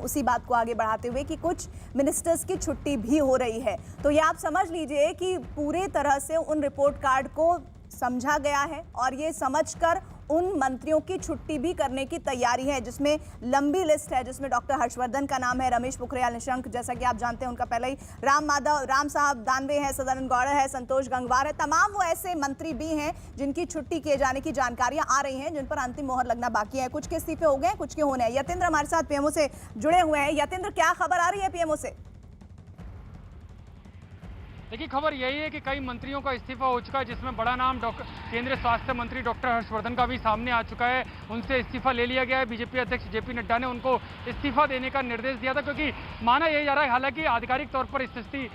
उसी बात को आगे बढ़ाते हुए कि कुछ मिनिस्टर्स की छुट्टी भी हो रही है। तो ये आप समझ लीजिए कि पूरे तरह से उन रिपोर्ट कार्ड को समझा गया है और ये समझकर उन मंत्रियों की छुट्टी भी करने की तैयारी है, जिसमें लंबी लिस्ट है, जिसमें डॉक्टर हर्षवर्धन का नाम है, रमेश पोखरियाल निशंक, जैसा कि आप जानते हैं उनका पहले ही, राम साहब दानवे है, सदानंद गौड़ा है, संतोष गंगवार है, तमाम वो ऐसे मंत्री भी हैं जिनकी छुट्टी किए जाने की जानकारियां आ रही हैं, जिन पर अंतिम मोहर लगना बाकी है। कुछ के इस्तीफे हो गए हैं, कुछ के होने हैं। यतेंद्र हमारे साथ पीएमओ से जुड़े हुए हैं। यतेंद्र, क्या खबर आ रही है पीएमओ से? देखिए, खबर यही है कि कई मंत्रियों का इस्तीफा हो चुका है, जिसमें बड़ा नाम केंद्रीय स्वास्थ्य मंत्री डॉक्टर हर्षवर्धन का भी सामने आ चुका है। उनसे इस्तीफा ले लिया गया है। बीजेपी अध्यक्ष जेपी नड्डा ने उनको इस्तीफा देने का निर्देश दिया था, क्योंकि माना यह जा रहा है, हालांकि आधिकारिक तौर पर स्थिति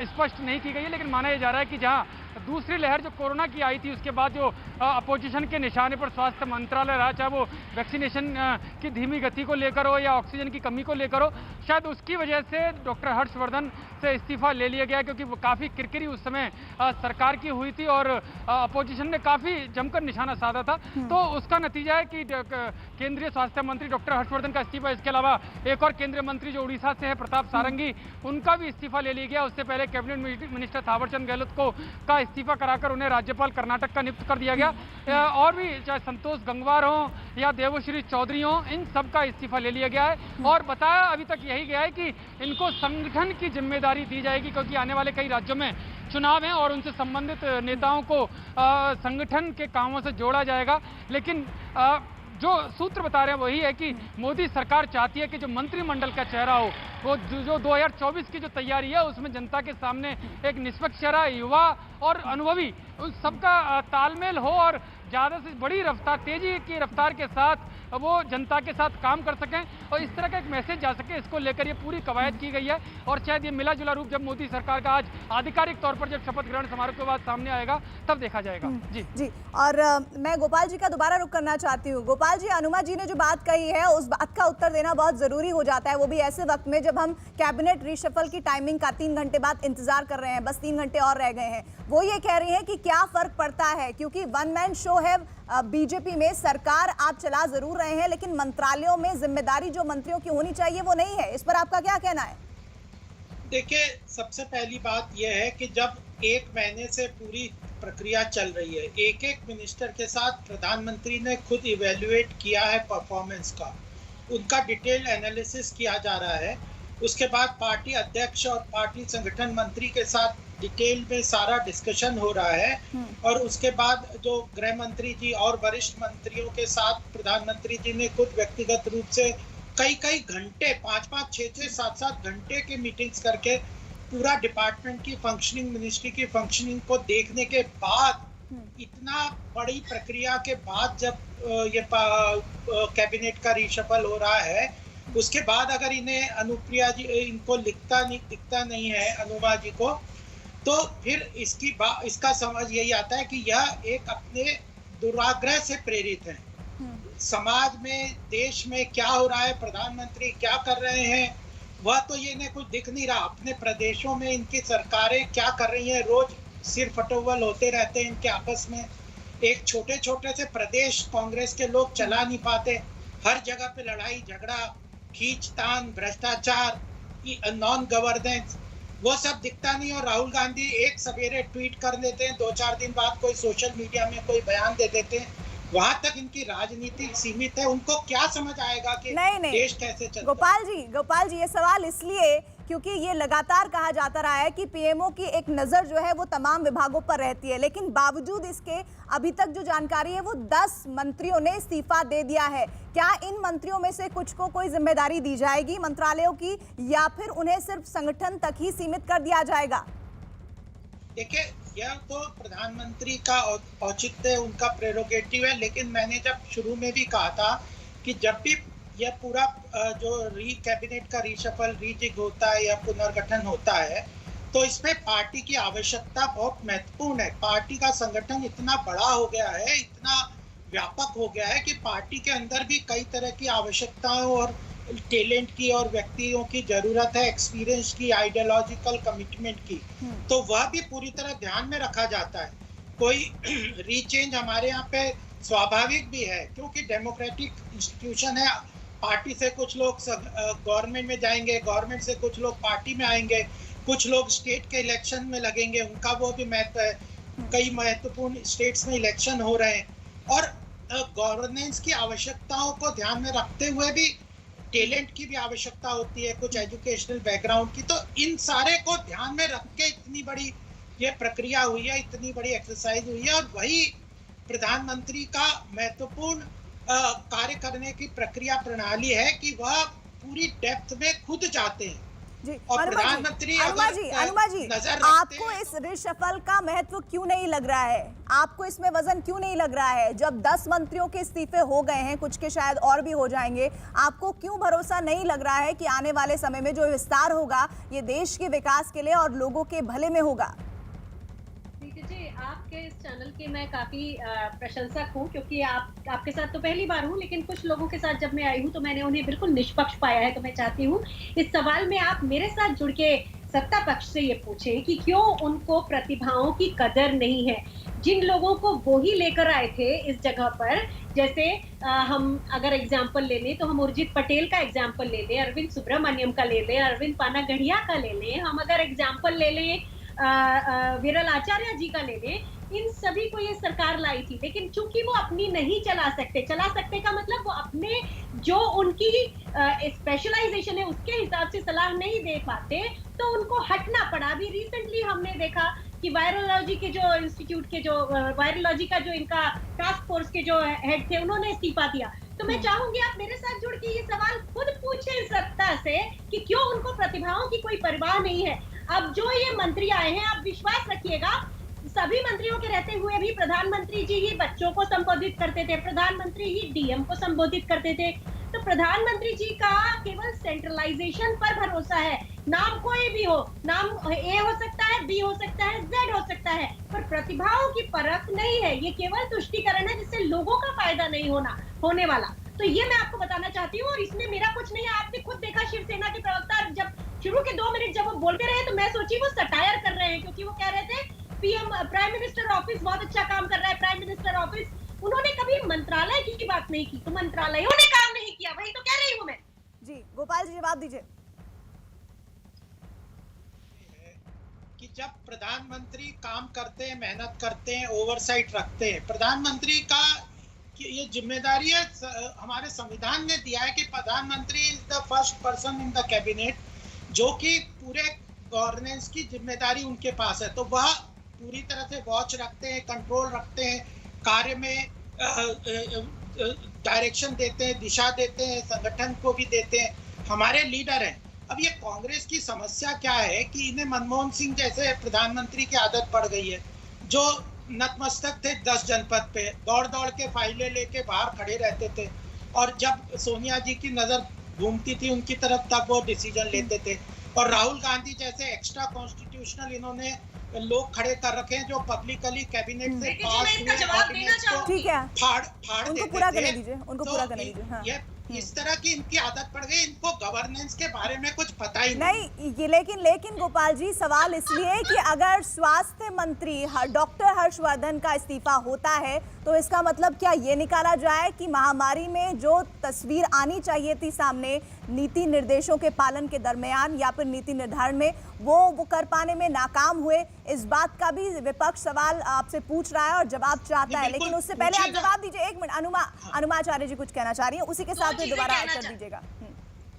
स्पष्ट नहीं की गई है, लेकिन माना यह जा रहा है कि जहां दूसरी लहर जो कोरोना की आई थी, उसके बाद जो अपोजिशन के निशाने पर स्वास्थ्य मंत्रालय रहा, चाहे वो वैक्सीनेशन की धीमी गति को लेकर हो या ऑक्सीजन की कमी को लेकर हो, शायद उसकी वजह से डॉक्टर हर्षवर्धन से इस्तीफा ले लिया गया, क्योंकि वो काफ़ी किरकिरी उस समय सरकार की हुई थी और अपोजिशन ने काफ़ी जमकर निशाना साधा था। तो उसका नतीजा है कि केंद्रीय स्वास्थ्य मंत्री डॉक्टर हर्षवर्धन का इस्तीफा, इसके अलावा एक और केंद्रीय मंत्री जो उड़ीसा से है, प्रताप सारंगी, उनका भी इस्तीफा ले लिया गया। उससे पहले कैबिनेट मिनिस्टर थावरचंद गहलोत का इस्तीफा कराकर उन्हें राज्यपाल कर्नाटक का नियुक्त कर दिया गया। और भी चाहे संतोष गंगवार हो या देवश्री चौधरी हो, इन सब का इस्तीफा ले लिया गया है और बताया अभी तक यही गया है कि इनको संगठन की जिम्मेदारी दी जाएगी, क्योंकि आने वाले कई राज्यों में चुनाव हैं और उनसे संबंधित नेताओं को संगठन के कामों से जोड़ा जाएगा। लेकिन जो सूत्र बता रहे हैं वही है कि मोदी सरकार चाहती है कि जो मंत्रिमंडल का चेहरा हो, वो जो 2024 की जो तैयारी है, उसमें जनता के सामने एक निष्पक्ष चेहरा, युवा और अनुभवी, उस सबका तालमेल हो और ज़्यादा से बड़ी रफ्तार, तेजी की रफ्तार के साथ वो जनता के साथ काम कर सकें और इस तरह का एक मैसेज जा सके, इसको लेकर ये पूरी कवायद की गई है। और शायद ये मिला जुला रूप जब मोदी सरकार का आज आधिकारिक तौर पर जब शपथ ग्रहण समारोह के बाद सामने आएगा, तब देखा जाएगा। जी। और मैं गोपाल जी का दोबारा रुख करना चाहती हूँ। गोपाल जी, अनुमा जी ने जो बात कही है, उस बात का उत्तर देना बहुत जरूरी हो जाता है, वो भी ऐसे वक्त में जब हम कैबिनेट रिशफल की टाइमिंग का 3 घंटे बाद इंतजार कर रहे हैं, बस 3 घंटे और रह गए हैं। वो ये कह रही हैं कि क्या फर्क पड़ता है, क्योंकि वन मैन शो है बीजेपी में, सरकार आप चला जरूर रहे हैं, लेकिन मंत्रालयों में जिम्मेदारी जो मंत्रियों की होनी चाहिए वो नहीं है। इस पर आपका क्या कहना है? देखिए, सबसे पहली बात यह है कि जब 1 महीने से पूरी प्रक्रिया चल रही है, एक एक मिनिस्टर के साथ प्रधानमंत्री ने खुद इवेल्युएट किया है परफॉर्मेंस का, उनका डिटेल एनालिसिस किया जा रहा है। उसके बाद पार्टी अध्यक्ष और पार्टी संगठन मंत्री के साथ डिटेल में सारा डिस्कशन हो रहा है और उसके बाद जो गृह मंत्री जी और वरिष्ठ मंत्रियों के साथ प्रधानमंत्री जी ने खुद व्यक्तिगत रूप से कई घंटे, 5-5, 6-6, 7-7 घंटे की मीटिंग्स करके पूरा डिपार्टमेंट की फंक्शनिंग, मिनिस्ट्री की फंक्शनिंग को देखने के बाद, इतना बड़ी प्रक्रिया के बाद जब ये कैबिनेट का रिशफल हो रहा है, उसके बाद अगर इन्हें अनुप्रिया जी इनको दिखता नहीं है, अनुमा जी को, तो फिर इसका समझ यही आता है कि यह एक अपने दुराग्रह से प्रेरित है। समाज में, देश में क्या हो रहा है, प्रधानमंत्री क्या कर रहे हैं, वह तो ये इन्हें कुछ दिख नहीं रहा। अपने प्रदेशों में इनकी सरकारें क्या कर रही हैं, रोज सिर फटोवल होते रहते हैं इनके आपस में। एक छोटे छोटे से प्रदेश कांग्रेस के लोग चला नहीं पाते, हर जगह पे लड़ाई झगड़ा, खींचतान, भ्रष्टाचार, नॉन गवर्नेंस, वो सब दिखता नहीं। और राहुल गांधी एक सवेरे ट्वीट कर देते हैं, 2-4 दिन बाद कोई सोशल मीडिया में कोई बयान दे देते हैं। वहां तक इनकी राजनीति सीमित है। उनको क्या समझ आएगा कि नहीं। देश कैसे चलता है? गोपाल जी, ये सवाल इसलिए क्योंकि ये लगातार कहा जाता रहा है कि पीएमओ की एक नजर जो है वो तमाम विभागों पर रहती है, लेकिन बावजूद इसके अभी तक जो जानकारी है वो 10 मंत्रियों ने इस्तीफा दे दिया है। क्या इन मंत्रियों में से कुछ को कोई जिम्मेदारी दी जाएगी मंत्रालयों की, या फिर उन्हें सिर्फ संगठन तक ही सीमित कर दिया जाएगा? देखिए, यह तो प्रधानमंत्री का औचित्य, उनका प्रेरोगेटिव है, लेकिन मैंने जब शुरू में भी कहा था कि जब भी यह पूरा जो कैबिनेट का रिशफल, रीजिग होता है या पुनर्गठन होता है, तो इसमें पार्टी की आवश्यकता बहुत महत्वपूर्ण है। पार्टी का संगठन इतना बड़ा हो गया है, इतना व्यापक हो गया है कि पार्टी के अंदर भी कई तरह की आवश्यकताओं और टैलेंट की और व्यक्तियों की जरूरत है, एक्सपीरियंस की, आइडियोलॉजिकल कमिटमेंट की, तो वह भी पूरी तरह ध्यान में रखा जाता है। कोई रीचेंज हमारे यहाँ पे स्वाभाविक भी है, क्योंकि डेमोक्रेटिक इंस्टीट्यूशन है, पार्टी से कुछ लोग गवर्नमेंट में जाएंगे, गवर्नमेंट से कुछ लोग पार्टी में आएंगे, कुछ लोग स्टेट के इलेक्शन में लगेंगे, उनका वो भी महत्व है। कई महत्वपूर्ण स्टेट्स में इलेक्शन हो रहे हैं और गवर्नेंस की आवश्यकताओं को ध्यान में रखते हुए भी टैलेंट की भी आवश्यकता होती है, कुछ एजुकेशनल बैकग्राउंड की। तो इन सारे को ध्यान में रख के इतनी बड़ी ये प्रक्रिया हुई है, इतनी बड़ी एक्सरसाइज हुई है और वही प्रधानमंत्री का महत्वपूर्ण कार्य करने की प्रक्रिया प्रणाली है कि वह पूरी डेप्थ में खुद जाते हैं। जी, और प्रधानमंत्री अनुमा जी, आपको इस रिशफल का महत्व क्यों नहीं लग रहा है? आपको इसमें वजन क्यों नहीं लग रहा है? जब 10 मंत्रियों के इस्तीफे हो गए हैं, कुछ के शायद और भी हो जाएंगे, आपको क्यों भरोसा नहीं लग रहा है कि आने वाले समय में जो विस्तार होगा ये देश के विकास के लिए और लोगों के भले में होगा? जी, आपके इस चैनल की मैं काफी प्रशंसक हूँ, क्योंकि आपके साथ तो पहली बार हूँ, लेकिन कुछ लोगों के साथ जब मैं आई हूँ तो मैंने उन्हें बिल्कुल निष्पक्ष पाया है। तो मैं चाहती हूँ इस सवाल में आप मेरे साथ जुड़ के सत्ता पक्ष से ये पूछें कि क्यों उनको प्रतिभाओं की कदर नहीं है। जिन लोगों को वो ही लेकर आए थे इस जगह पर, जैसे हम अगर एग्जाम्पल ले लें तो हम उर्जित पटेल का एग्जाम्पल ले लें, अरविंद सुब्रमण्यम का ले लें, अरविंद पानागढ़िया का ले लें, हम अगर एग्जाम्पल ले लें विरल आचार्य जी का ले लें, इन सभी को ये सरकार लाई थी। लेकिन चूंकि वो अपनी नहीं चला सकते का मतलब वो अपने जो उनकी स्पेशलाइजेशन है उसके हिसाब से सलाह नहीं दे पाते, तो उनको हटना पड़ा। अभी रिसेंटली हमने देखा कि वायरोलॉजी के जो इंस्टीट्यूट के जो वायरोलॉजी का जो इनका टास्क फोर्स के जो हेड थे, उन्होंने इस्तीफा दिया। तो मैं चाहूंगी आप मेरे साथ जुड़ के ये सवाल खुद पूछें सत्ता से कि क्यों उनको प्रतिभाओं की कोई परवाह नहीं है। अब जो ये मंत्री आए हैं, आप विश्वास रखिएगा, सभी मंत्रियों के रहते हुए भी प्रधानमंत्री जी ही बच्चों को संबोधित करते थे, प्रधानमंत्री ही डीएम को संबोधित करते थे। तो प्रधानमंत्री जी का केवल सेंट्रलाइजेशन पर भरोसा है। नाम कोई भी हो, नाम ए हो सकता है, बी हो सकता है, जेड हो सकता है, पर प्रतिभाओं की परख नहीं है। ये केवल तुष्टीकरण है जिससे लोगों का फायदा नहीं होने वाला। तो ये मैं आपको बताना चाहती हूँ और इसमें मेरा कुछ नहीं है। आपने खुद देखा शिवसेना के प्रवक्ता जब शुरू के 2 मिनट जब वो बोलते रहे तो मैं सोची वो सटायर कर रहे हैं, क्योंकि वो कह रहे थे पीएम प्राइम मिनिस्टर ऑफिस बहुत अच्छा काम कर रहा है, प्राइम मिनिस्टर ऑफिस। उन्होंने कभी मंत्रालय की बात नहीं की, तो मंत्रालयों ने काम नहीं किया, वही तो कह रही हूँ मैं। जी गोपाल जी, जवाब दीजिए। कि जब प्रधानमंत्री काम करते हैं, मेहनत करते हैं, ओवरसाइट रखते हैं, प्रधानमंत्री का ये जिम्मेदारी है, हमारे संविधान ने दिया है कि प्रधानमंत्री is the first person in the cabinet, जो कि पूरे गवर्नेंस की जिम्मेदारी उनके पास है। तो वह पूरी तरह से वॉच रखते हैं, कंट्रोल रखते हैं, कार्य में डायरेक्शन देते हैं, दिशा देते हैं, संगठन को भी देते हैं, हमारे लीडर हैं। अब ये कांग्रेस की समस्या क्या है कि इन्हें मनमोहन सिंह जैसे प्रधानमंत्री की आदत पड़ गई है, जो नतमस्तक थे 10 जनपद पे, दौड़ दौड़ के फाइलें लेके बाहर खड़े रहते थे, और जब सोनिया जी की नजर घूमती थी उनकी तरफ तब वो डिसीजन लेते थे। और राहुल गांधी जैसे एक्स्ट्रा कॉन्स्टिट्यूशनल इन्होंने लोग खड़े कर रखे हैं जो पब्लिकली कैबिनेट से पास हुए ऑर्डिनेंस को ठीक है, फाड़ उनको पूरा करने दीजिए, उनको पूरा करने दीजिए। हाँ, ये इस तरह की इनकी आदत पड़ गई, इनको गवर्नेंस के बारे में कुछ पता ही नहीं। ये लेकिन गोपाल जी, सवाल इसलिए कि अगर स्वास्थ्य मंत्री डॉक्टर हर्षवर्धन का इस्तीफा होता है तो इसका मतलब क्या ये निकाला जाए कि महामारी में जो तस्वीर आनी चाहिए थी सामने नीति निर्देशों के पालन के दरमियान या फिर नीति निर्धारण में, वो कर पाने में नाकाम हुए? इस बात का भी विपक्ष सवाल आपसे पूछ रहा है और जवाब चाहता है, लेकिन उससे पहले आप जवाब दीजिए। 1 मिनट, अनुमा आचार्य जी कुछ कहना चाह रही है, उसी के साथ में दोबारा उत्तर दीजिएगा।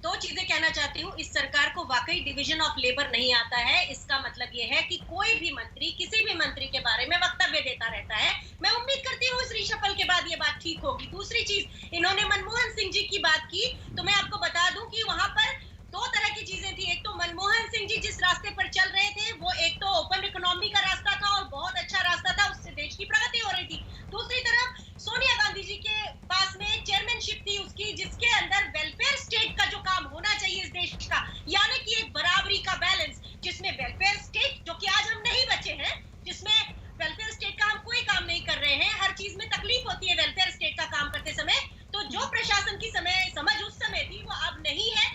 2 चीजें कहना चाहती हूँ। इस सरकार को वाकई डिवीजन ऑफ लेबर नहीं आता है। इसका मतलब ये है कि कोई भी मंत्री किसी भी मंत्री के बारे में वक्तव्य देता रहता है। मैं उम्मीद करती हूँ इस रिशफल के बाद ये बात ठीक होगी। दूसरी चीज, इन्होंने मनमोहन सिंह जी की बात की, तो मैं आपको बता दूं कि वहां पर 2 तरह की चीजें थी। एक तो मनमोहन सिंह जी जिस रास्ते पर चल रहे थे वो एक तो ओपन इकोनॉमी का रास्ता था और बहुत अच्छा रास्ता था, उससे देश की प्रगति हो रही थी। दूसरी तरफ सोनिया गांधी जी के पास में चेयरमैनशिप थी उसकी, जिसके अंदर वेलफेयर स्टेट का जो काम होना चाहिए इस देश का, यानी कि एक बराबरी का बैलेंस, जिसमें वेलफेयर स्टेट जो कि आज हम नहीं बचे हैं, जिसमें वेलफेयर स्टेट का हम कोई काम नहीं कर रहे हैं, हर चीज में तकलीफ होती है वेलफेयर स्टेट का काम करते समय। तो जो प्रशासन की समझ उस समय थी वो अब नहीं है।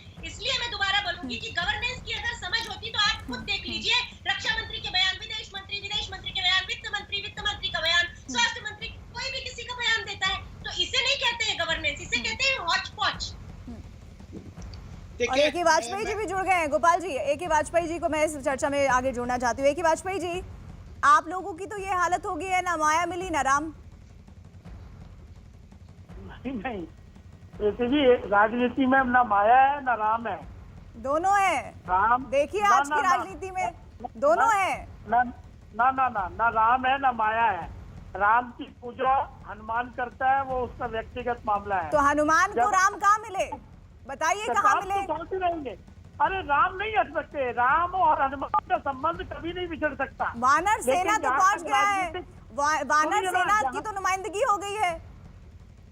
A.K. वाजपेयी जी भी जुड़ गए हैं। गोपाल जी, A.K. वाजपेयी जी को मैं इस चर्चा में आगे जोड़ना चाहती हूँ। A.K. वाजपेयी जी, आप लोगों की तो ये हालत हो गई है, ना माया मिली ना राम। नहीं प्रीति जी, राजनीति में ना माया है ना राम है, दोनों है। राम देखिए ना- आज ना- की ना- राजनीति में दोनों है। ना ना ना ना ना राम है ना माया है। राम की पूजा हनुमान करता है, वो उसका व्यक्तिगत मामला है। तो हनुमान को जब- राम कहाँ मिले, बताइए कहाँ राम मिले? तो कौन से रहेंगे? अरे राम नहीं हट सकते, राम और हनुमान का संबंध कभी नहीं बिछड़ सकता। वानर लेकिन सेना तो जहाँ पहुंच तक गया है, राजनीतिक- वानर सुनिए ना, सेना जहाँ- की तो नुमाइंदगी हो गई है।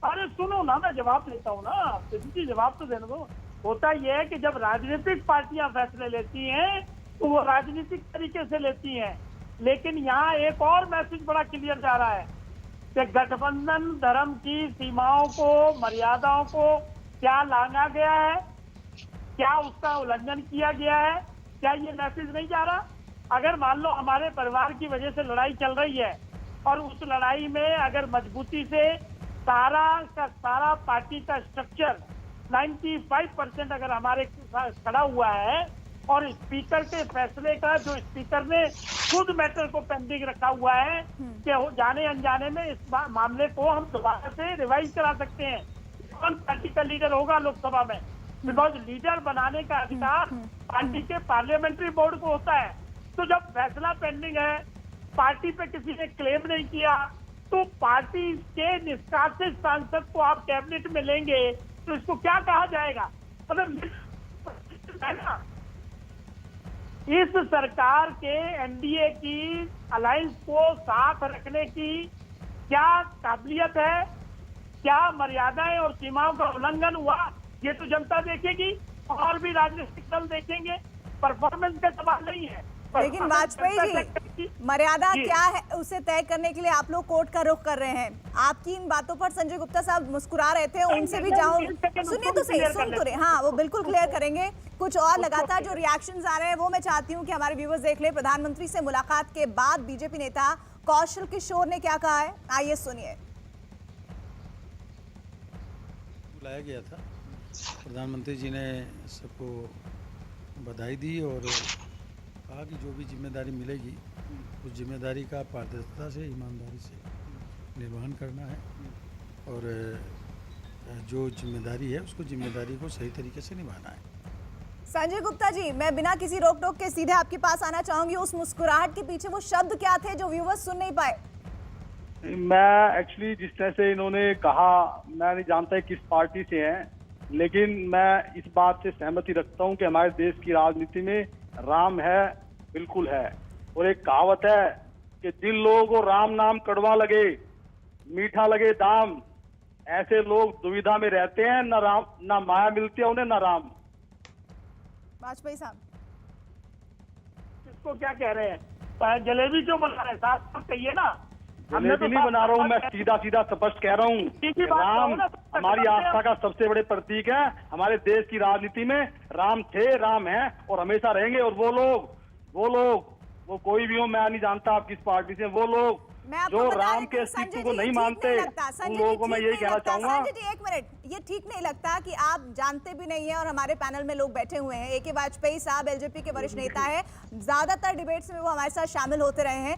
अरे सुनो ना, मैं जवाब देता हूँ ना, प्रीति जवाब तो देने दो। होता यह है कि जब राजनीतिक पार्टियां फैसले लेती हैं तो वो राजनीतिक तरीके से लेती हैं, लेकिन यहाँ एक और मैसेज बड़ा क्लियर जा रहा है कि गठबंधन धर्म की सीमाओं को, मर्यादाओं को क्या लांघा गया है, क्या उसका उल्लंघन किया गया है, क्या ये मैसेज नहीं जा रहा? अगर मान लो हमारे परिवार की वजह से लड़ाई चल रही है और उस लड़ाई में अगर मजबूती से सारा का सारा पार्टी का स्ट्रक्चर 95% अगर हमारे साथ खड़ा हुआ है और स्पीकर के फैसले का, जो स्पीकर ने खुद मैटर को पेंडिंग रखा हुआ है कि जाने अनजाने में इस मामले को हम दोबारा से रिवाइज करा सकते हैं, कौन पार्टी का लीडर होगा लोकसभा में, बिकॉज लीडर बनाने का अधिकार पार्टी के पार्लियामेंट्री बोर्ड को होता है। तो जब फैसला पेंडिंग है, पार्टी पे किसी ने क्लेम नहीं किया, तो पार्टी के निष्कासित सांसद को आप कैबिनेट में लेंगे तो इसको क्या कहा जाएगा? मतलब इस सरकार के एनडीए की अलायंस को साथ रखने की क्या काबिलियत है, क्या मर्यादाएं और सीमाओं का उल्लंघन हुआ, ये तो जनता देखेगी और भी राजनीतिक दल देखेंगे। परफॉर्मेंस का सवाल नहीं है। लेकिन वाजपेयी जी, मर्यादा क्या है उसे तय करने के लिए आप लोग कोर्ट का रुख कर रहे हैं। आपकी इन बातों पर संजय गुप्ता साहब मुस्कुरा रहे थे, उनसे भी जाऊं, सुनिए तो सही, सुन तो रहे। हाँ, वो बिल्कुल क्लियर करेंगे। कुछ और लगातार जो रिएक्शंस आ रहे हैं वो मैं चाहती हूँ कि हमारे व्यूअर्स देख ले। प्रधानमंत्री से मुलाकात के बाद बीजेपी नेता कौशल किशोर ने क्या कहा है, आइए सुनिए। बुलाया गया था, प्रधानमंत्री जी ने सबको बधाई दी और कहा कि जो भी जिम्मेदारी मिलेगी उस जिम्मेदारी का पारदर्शिता से, ईमानदारी से निर्वहन करना है और जो जिम्मेदारी है उसको जिम्मेदारी को सही तरीके से निभाना है। संजय गुप्ता जी, मैं बिना किसी रोक टोक के सीधे आपके पास आना चाहूंगी। उस मुस्कुराहट के पीछे वो शब्द क्या थे जो व्यूअर्स सुन नहीं पाए? मैं एक्चुअली जिस तरह से इन्होंने कहा, मैं नहीं जानता किस पार्टी से हैं, लेकिन मैं इस बात से सहमति रखता हूं कि हमारे देश की राजनीति में राम है, बिल्कुल है। और एक कहावत है कि जिन लोगों को राम नाम कड़वा लगे, मीठा लगे दाम, ऐसे लोग दुविधा में रहते हैं, ना राम ना माया मिलती है उन्हें, ना राम। वाजपेयी साहब, इसको क्या कह रहे हैं? जलेबी क्यों बना रहे हैं? साथ साथ कहिए ना। जलेबी नहीं बना रहा हूँ मैं, सीधा सीधा स्पष्ट कह रहा हूँ। राम हमारी आस्था का सबसे बड़े प्रतीक है। हमारे देश की राजनीति में राम थे, राम हैं और हमेशा रहेंगे। और वो कोई भी हो, मैं नहीं जानता आप किस पार्टी से, वो लोग जो राम के अस्तित्व को नहीं मानते, उन लोगों को मैं यही कहना चाहूंगा। संजय जी एक मिनट, ये ठीक नहीं लगता कि आप जानते भी नहीं है और हमारे पैनल में लोग बैठे हुए हैं। A.K. वाजपेयी साहब एलजेपी के वरिष्ठ नेता है, ज्यादातर डिबेट्स में वो हमारे साथ शामिल होते रहे हैं।